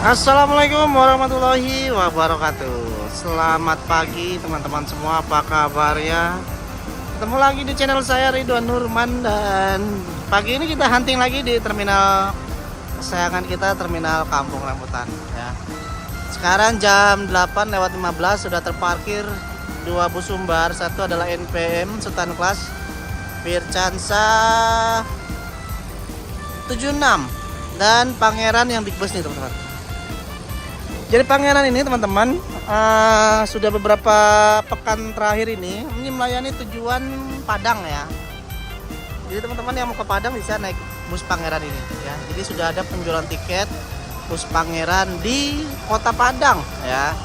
Assalamualaikum warahmatullahi wabarakatuh. Selamat pagi teman-teman semua, apa kabarnya? Ketemu lagi di channel saya Ridwan Nurman. Dan pagi ini kita hunting lagi di terminal kesayangan kita, terminal Kampung Rambutan ya. Sekarang jam 8:15 sudah terparkir dua bus sumbar. Satu adalah NPM Sultan Class Vircansa 76 dan Pangeran yang big bus nih teman-teman. Jadi Pangeran ini teman-teman sudah beberapa pekan terakhir ini melayani tujuan Padang ya. Jadi teman-teman yang mau ke Padang bisa naik bus Pangeran ini ya. Jadi sudah ada penjualan tiket bus Pangeran di kota Padang ya.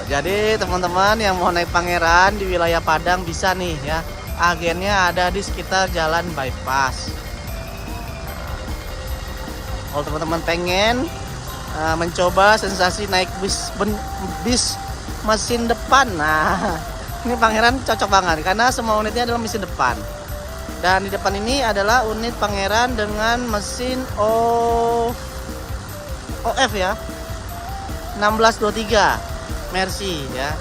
Jadi teman-teman yang mau naik Pangeran di wilayah Padang bisa nih ya. Agennya ada di sekitar jalan bypass. Kalau teman-teman pengen mencoba sensasi naik bis mesin depan, nah ini Pangeran cocok banget karena semua unitnya adalah mesin depan. Dan di depan ini adalah unit Pangeran dengan mesin OF ya, 1623 Mercy ya.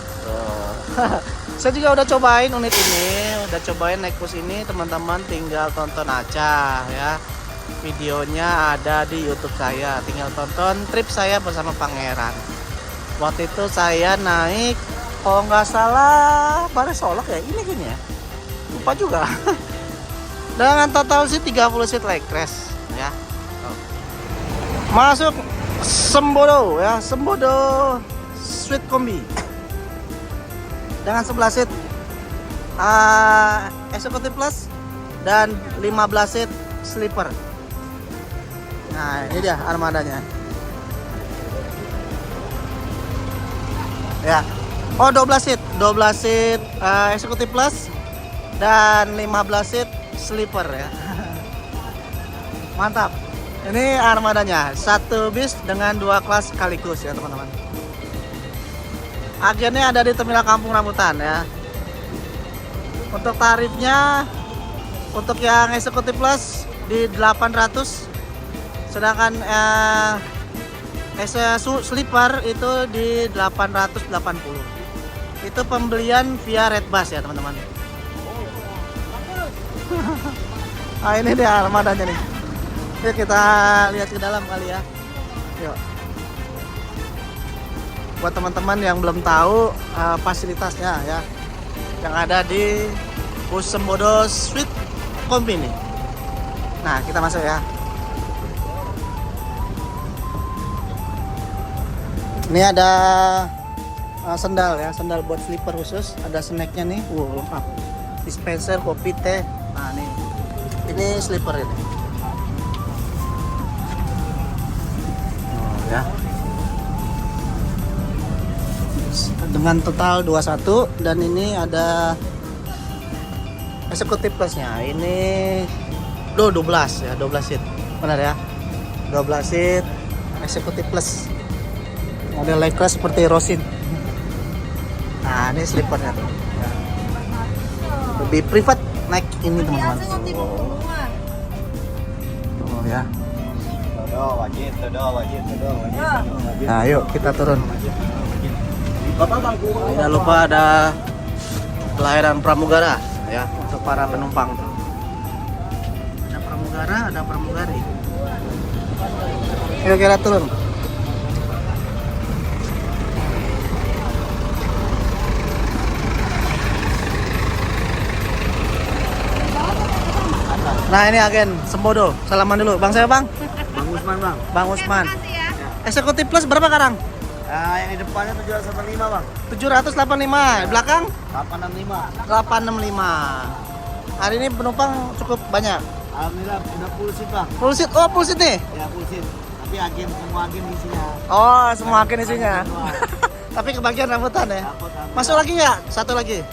Saya juga udah cobain unit ini, udah cobain naik bus ini teman-teman, tinggal tonton aja ya. Videonya ada di YouTube saya, tinggal tonton trip saya bersama Pangeran. Waktu itu saya naik, kalau nggak salah Solok ya, ini gini ya, lupa juga. Dengan total sih 30 seat leg rest ya. Masuk Sembodo ya, Sembodo Suite Kombi dengan 11 seat Executive Plus dan 15 seat sleeper. Nah ini dia armadanya ya. 12 seat Executive Plus dan 15 seat sleeper ya. Mantap. Ini armadanya, satu bis dengan dua kelas sekaligus ya teman-teman. Agennya ada di terminal Kampung Rambutan ya. Untuk tarifnya, untuk yang Executive Plus di 800, sedangkan sleeper itu di 880. Itu pembelian via Redbus ya teman-teman. Nah ini dia armadanya nih. Yuk kita lihat ke dalam kali ya. Yuk. Buat teman-teman yang belum tahu fasilitasnya ya, yang ada di bus Sembodo Suite Kombi nih. Nah kita masuk ya. Ini ada sendal ya, sendal buat sleeper khusus, ada snacknya nih, lengkap, dispenser kopi teh. Nah nih, ini sleeper ini. Ya. Dengan total 21 dan ini ada Executive Plusnya. Ini 12 ya, 12 seat. Benar ya? 12 seat Executive Plus. Model leg class seperti Rosin. Nah ini sleepernya tuh. Lebih privat naik ini teman-teman. Oh ya. Nah yuk kita turun. Tidak lupa ada pelayanan pramugara ya untuk para penumpang. Ada pramugara, ada pramugari. Yuk kita turun. Nah ini agen Sembodo, salaman dulu. Bang saya bang? Bang Usman bang. Bang Usman. Ya. Executive Plus berapa sekarang? Yang di depannya 785 bang. 785, belakang? 865. 865. Hari ini penumpang cukup banyak. Alhamdulillah udah full seat bang. Full seat, oh full seat nih? Ya full seat. Tapi semua agen isinya. Oh semua agen isinya. Tapi kebagian rambutan ya? Masuk lagi ya? Satu lagi?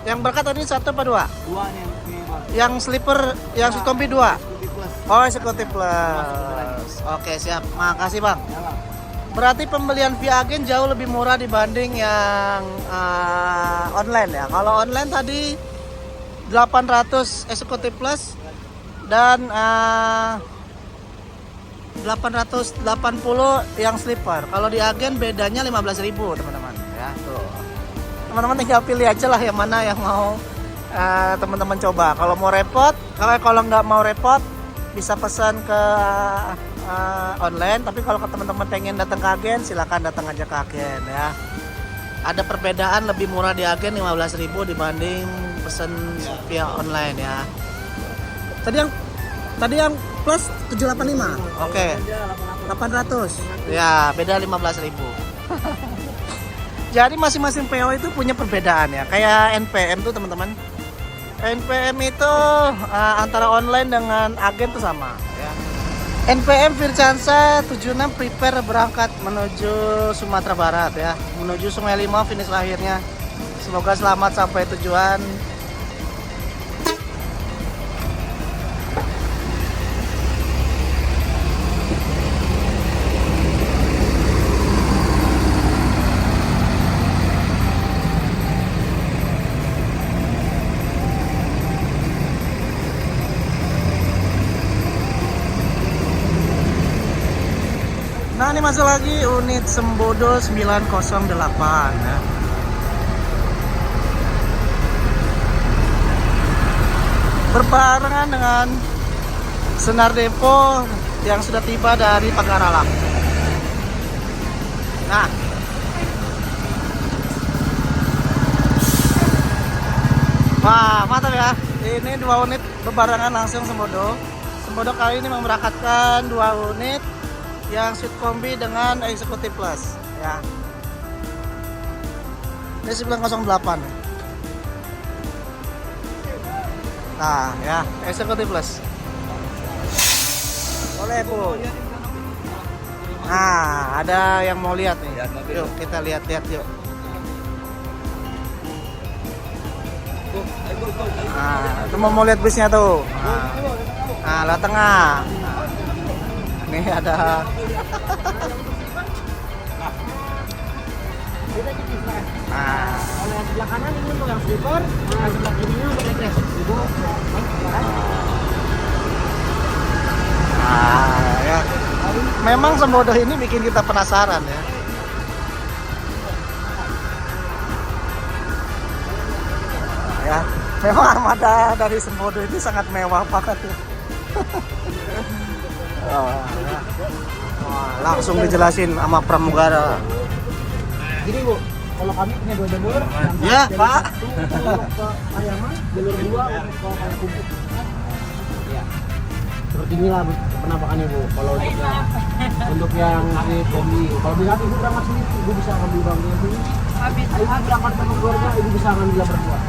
Yang berkat tadi satu apa dua? Dua nih yang ini bang. Yang sleeper, yang Suite Kombi dua? Plus. Oh Executive Plus. Oke siap, makasih bang. Ya bang. Berarti pembelian via agen jauh lebih murah dibanding yang online ya. Kalau online tadi 800 Executive Plus dan 880 yang sleeper. Kalau di agen bedanya 15.000 teman-teman ya. Tuh. Teman-teman tinggal pilih aja lah yang mana yang mau teman-teman coba. Kalau mau repot, kalau nggak mau repot bisa pesan ke online. Tapi kalau teman-teman pengen datang ke agen, silakan datang aja ke agen ya. Ada perbedaan lebih murah di agen 15.000 dibanding pesan via online ya. Tadi yang plus 785. Oke. 800. Ya, beda 15.000. Jadi masing-masing PO itu punya perbedaan ya. Kayak NPM tuh teman-teman. NPM itu antara online dengan agen tuh sama ya. NPM Vircansa 76 prepare berangkat menuju Sumatera Barat ya. Menuju Sungai Limau finish lahirnya. Semoga selamat sampai tujuan. Nah ini masuk lagi unit Sembodo 908 ya. Berbarengan dengan Senar Depo yang sudah tiba dari Pagaralak. Nah wah mantap ya. Ini 2 unit berbarengan langsung Sembodo. Sembodo kali ini memberangkatkan 2 unit yang suite kombi dengan eksekutif plus ya. Ini 908. Nah ya, eksekutif plus. Boleh Bu. Nah, ada yang mau lihat nih. Yuk kita lihat-lihat yuk. Nah, itu mau lihat busnya tuh. Nah, lah tengah. Nih ada. Nah, Kalau yang sebelah kanan ini untuk yang sleeper, yang sebelah kirinya untuk ekres. Ibu, ya. Memang Sembodo ini bikin kita penasaran ya. Ya, memang armada dari Sembodo ini sangat mewah banget ya. Oh, ya. Wah, langsung dijelasin sama pramugara. Gini Bu, kalau kami punya 2 jalur. Ya Pak. Untuk ke Pariaman, jalur 2 untuk ke Payakumbuh. Ya. Seperti inilah penampakannya Bu. Kalau untuk yang si kombi, kalau bisa Ibu berangkat sini, Ibu bisa ambil bangnya sini. Ibu berangkat sama keluarga, Ibu bisa ngambil berdua.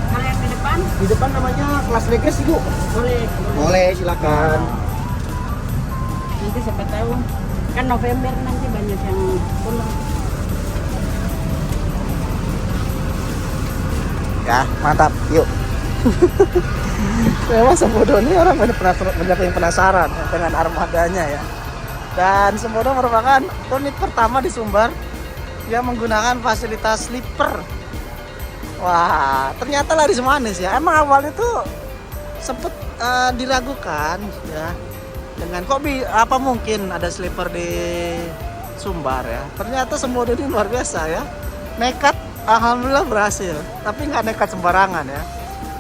Kalau yang di depan, Di depan namanya kelas legis Ibu. Boleh, silakan. nanti siapa tahu kan November nanti banyak yang pulang. Ya, mantap. Yuk. Memang Sembodo ini orang banyak yang penasaran dengan armadanya ya. Dan Sembodo merupakan unit pertama di Sumbar yang menggunakan fasilitas sleeper. Wah, ternyata laris manis ya. Emang awalnya tuh sempet diragukan ya. Dengan apa mungkin ada sleeper di Sumbar ya. Ternyata Sembodo ini luar biasa ya. Nekat, alhamdulillah berhasil. Tapi nggak nekat sembarangan ya.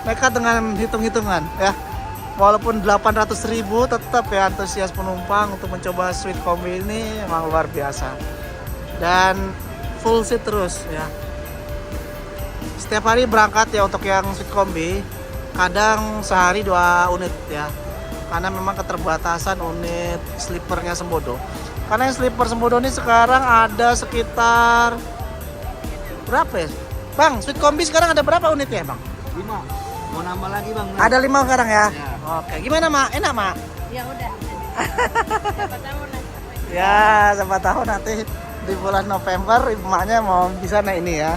Nekat dengan hitung-hitungan ya. Walaupun 800.000 tetap ya antusias penumpang untuk mencoba suite kombi ini memang luar biasa. Dan full seat terus ya. Setiap hari berangkat ya untuk yang suite kombi. Kadang sehari 2 unit ya. Karena memang keterbatasan unit sleepernya Sembodo. Karena yang sleeper Sembodo ini sekarang ada sekitar berapa ya? Bang, suite kombi sekarang ada berapa unitnya Bang? 5. Mau nambah lagi Bang? Ada 5 sekarang ya? Ya. Oke, gimana Mak? Enak Mak? Ya udah. Siapa tahu nanti. Ya, siapa tahu nanti di bulan November ibu maknya mau bisa naik ini ya.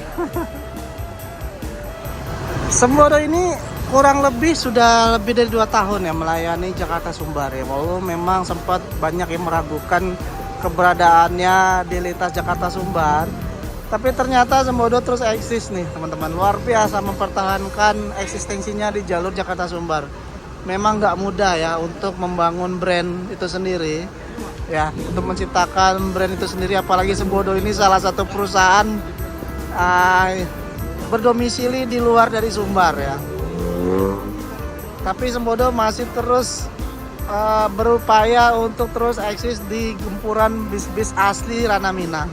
Sembodo ini kurang lebih sudah lebih dari 2 tahun ya melayani Jakarta Sumbar ya. Walau memang sempat banyak yang meragukan keberadaannya di lintas Jakarta Sumbar, tapi ternyata Sembodo terus eksis nih teman-teman. Luar biasa mempertahankan eksistensinya di jalur Jakarta Sumbar. memang nggak mudah ya untuk membangun brand itu sendiri ya, untuk menciptakan brand itu sendiri, apalagi Sembodo ini salah satu perusahaan berdomisili di luar dari Sumbar ya. Tapi Sembodo masih terus berupaya untuk terus eksis di gempuran bis-bis asli Ranah Minang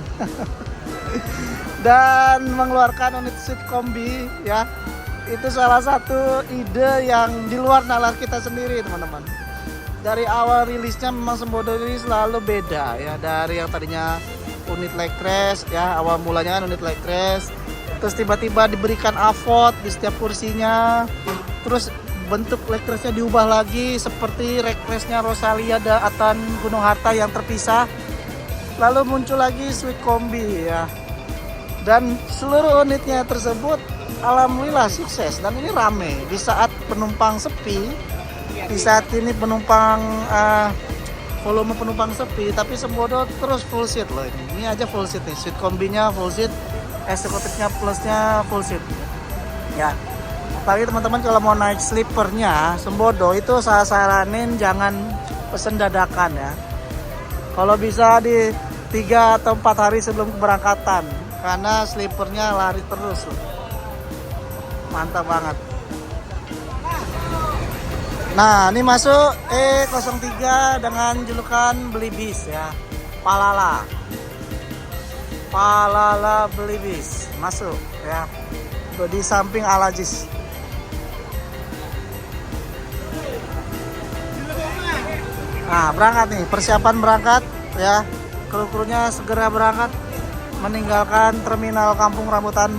dan mengeluarkan unit Sweet Kombi ya. Itu salah satu ide yang di luar nalar kita sendiri teman-teman. Dari awal rilisnya memang Sembodo ini selalu beda ya, dari yang tadinya unit leg rest ya, awal mulanya kan unit leg rest, terus tiba-tiba diberikan avot di setiap kursinya, terus bentuk leg restnya diubah lagi seperti leg restnya Rosalia Atan Gunung Harta yang terpisah, lalu muncul lagi Sweet Kombi ya, dan seluruh unitnya tersebut alhamdulillah sukses dan ini rame di saat penumpang sepi, di saat ini volume penumpang sepi, tapi Sembodo terus full seat loh ini aja full seat nih, Sweet Kombinya full seat, eksekutifnya plusnya full seat ya. Apalagi teman-teman kalau mau naik sleepernya Sembodo itu saya saranin jangan pesen dadakan ya, kalau bisa di 3 atau 4 hari sebelum keberangkatan, karena sleepernya lari terus loh. Mantap banget. Nah, ini masuk E03 dengan julukan beli bis ya. Palala beli bis masuk ya. Di samping Alajis. Nah, berangkat nih, persiapan berangkat ya. Kru-krunya segera berangkat meninggalkan terminal Kampung Rambutan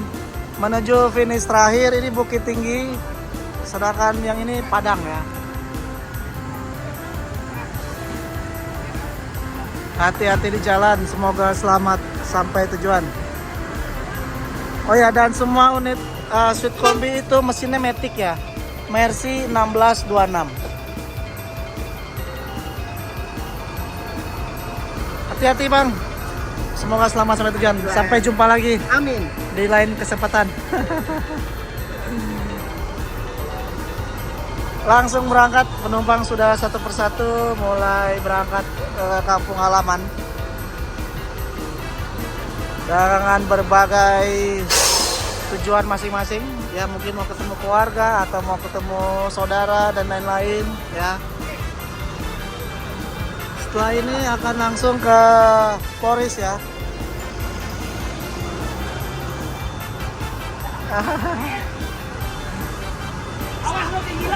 menuju finish terakhir, ini Bukit Tinggi, sedangkan yang ini Padang ya. Hati-hati di jalan, semoga selamat sampai tujuan. Oh ya, dan semua unit Sweet Kombi itu mesinnya Matic ya, Mercy 1626. Hati-hati bang, semoga selamat sampai tujuan. Sampai jumpa lagi. Amin. Di lain kesempatan. Langsung berangkat, penumpang sudah satu persatu mulai berangkat ke kampung halaman dengan berbagai tujuan masing-masing ya, mungkin mau ketemu keluarga atau mau ketemu saudara dan lain-lain ya. Setelah ini akan langsung ke Poris ya.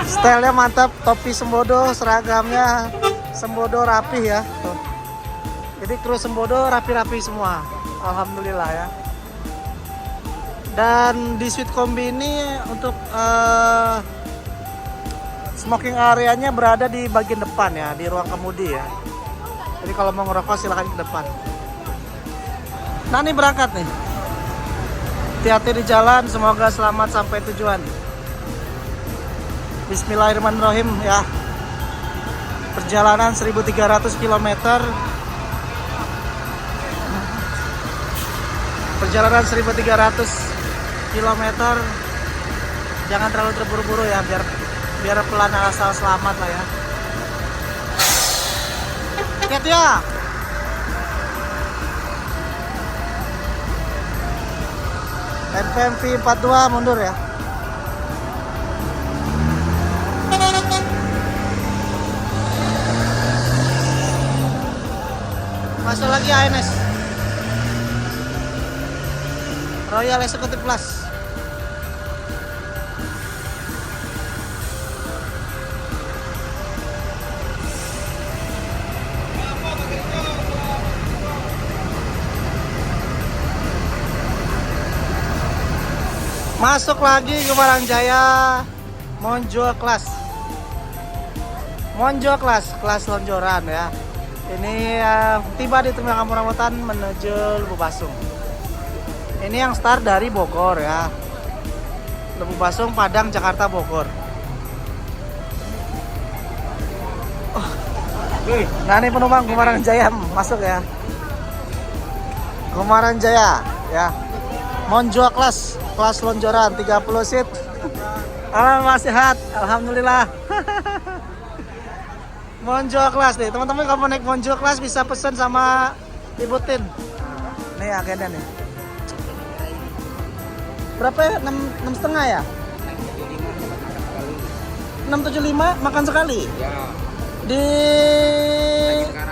Stylenya mantap, topi Sembodo, seragamnya Sembodo rapi ya. Tuh. Jadi kru Sembodo rapi-rapi semua, alhamdulillah ya. Dan di Sweet Kombi ini untuk smoking areanya berada di bagian depan ya, di ruang kemudi ya. Jadi kalau mau ngerokok silahkan ke depan. Nah ini berangkat nih. Hati-hati di jalan, semoga selamat sampai tujuan. Bismillahirrahmanirrahim ya. Perjalanan 1300 km. Perjalanan 1300 km. Jangan terlalu terburu-buru ya, biar pelan asal selamat lah ya. Hati-hati ya. NPMV 42 mundur ya. Masuk lagi ANS Royal Executive Plus. Masuk lagi ke Barangjaya Monjo kelas lonjoran ya. Ini tiba di terminal Kampung Rambutan menuju Lubuk Basung. Ini yang start dari Bogor ya. Lubuk Basung, Padang, Jakarta, Bogor. Nah ini penumpang Gumarangjaya masuk ya. Gumarangjaya ya. Monjo kelas lonjoran 30 seat. Alhamdulillah sehat, alhamdulillah. Monjo Class nih, teman-teman kalau mau naik Monjo Class bisa pesan sama Ibu Tin. Nih agenda nih. Berapa ya? 6,5 ya? 675 makan sekali? Ya. Di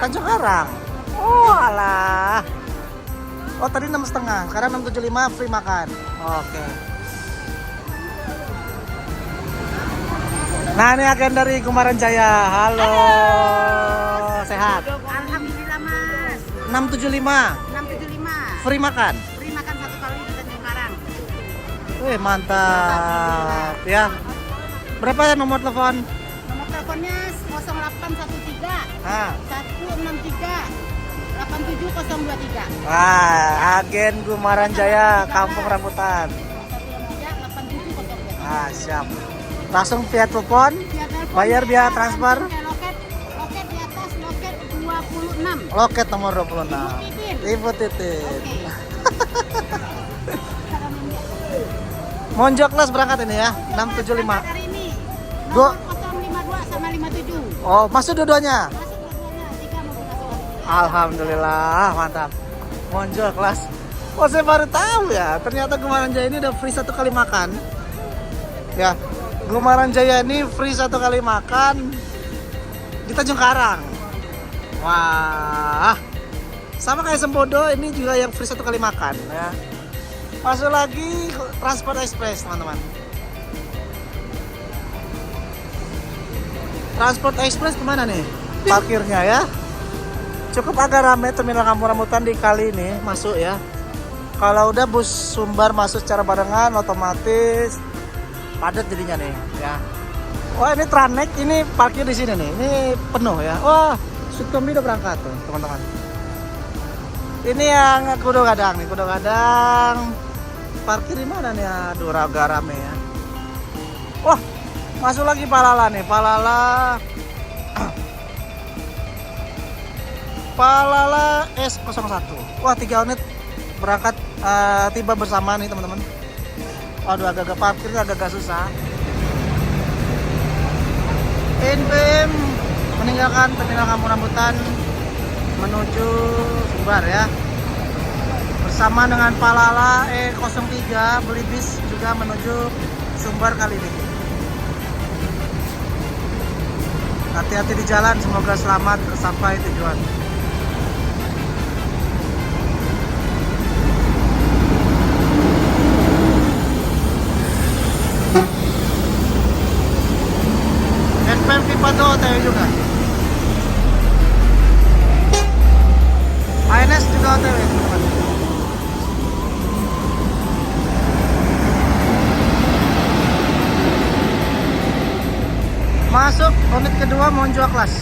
Tanjung Karang. Oh alah. Oh tadi 6,5, sekarang 675 free makan. Oke. Nah ini agen dari Kumaran Jaya. Halo. Sehat. Alhamdulillah Mas. 675 675. free makan. Free makan 1 kali di Tanjung Karang. Wih mantap ya. Berapa ya nomor telepon? Nomor teleponnya 0813 Ah. 163 87023. Wah, agen Kumaran Jaya, Kampung Rambutan. Satu yang aja 87023. Ah, siap. Langsung via telepon, bayar via transfer. Loket di atas loket 26. Loket nomor 26. Ibu Titin. Oke. Monjo Class berangkat ini ya, 675. Hari ini. Go. Nomor 052 sama 57. Oh, masuk dua-duanya. Masuk dua-duanya 3 mobil nasional. Alhamdulillah, mantap. Monjo Class. Oh, saya baru tahu ya. Ternyata Kumaran Jaya ini udah free 1 kali makan. Ya, Kumaran Jaya ini free 1 kali makan di Tanjung Karang. Wah, sama kayak Sembodo, ini juga yang free 1 kali makan ya. Masuk lagi Transport Express teman-teman. Transport Express kemana nih parkirnya ya? Cukup agak ramai terminal Kampung Rambutan di kali ini masuk ya. Kalau udah bus Sumbar masuk secara barengan otomatis padat jadinya nih ya. Wah ini Tranek ini parkir di sini nih. Ini penuh ya. Wah Sutombi udah berangkat tuh teman-teman. Ini yang Kudo Gadang nih, Kudo Gadang. Parkir di mana nih? Aduh agak rame ya. Wah masuk lagi Palala nih, Palala. Palala S01. Wah 3 unit berangkat tiba bersama nih teman-teman. Waduh agak-agak parkirnya agak susah. NPM meninggalkan terminal Kampung Rambutan menuju Sumbar ya. Bersama dengan Palala E03 beli bis juga menuju Sumbar kali ini. Hati-hati di jalan, semoga selamat sampai tujuan. NPM Pipa tuh OTW juga. ANS juga OTW teman-teman. Masuk unit kedua Monjo Class.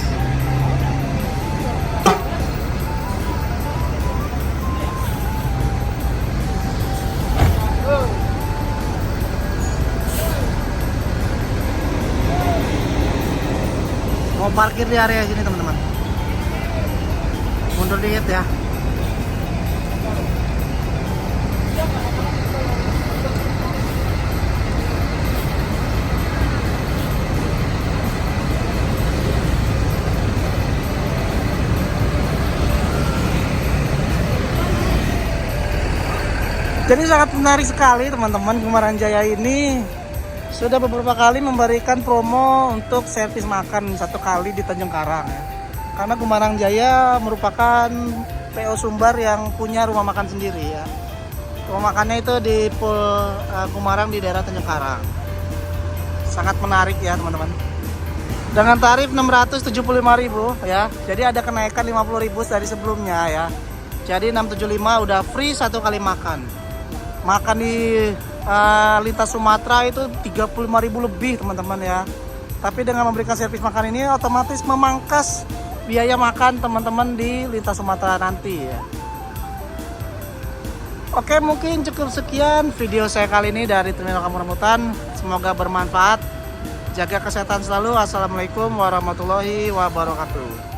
Mau parkir di area sini teman-teman. Mundur dikit ya. Jadi sangat menarik sekali teman-teman, Kumaran Jaya ini sudah beberapa kali memberikan promo untuk servis makan 1 kali di Tanjung Karang ya. Karena Kumaran Jaya merupakan PO Sumbar yang punya rumah makan sendiri ya. Rumah makannya itu di Pul Kumarang di daerah Tanjung Karang. Sangat menarik ya teman-teman. Dengan tarif 675.000 ya. Jadi ada kenaikan 50.000 dari sebelumnya ya. Jadi 675 udah free 1 kali makan. Makan di lintas Sumatera itu 35.000 lebih teman-teman ya. Tapi dengan memberikan servis makan ini otomatis memangkas biaya makan teman-teman di lintas Sumatera nanti ya. Oke mungkin cukup sekian video saya kali ini dari Terminal Kampung Rambutan. Semoga bermanfaat. Jaga kesehatan selalu. Assalamualaikum warahmatullahi wabarakatuh.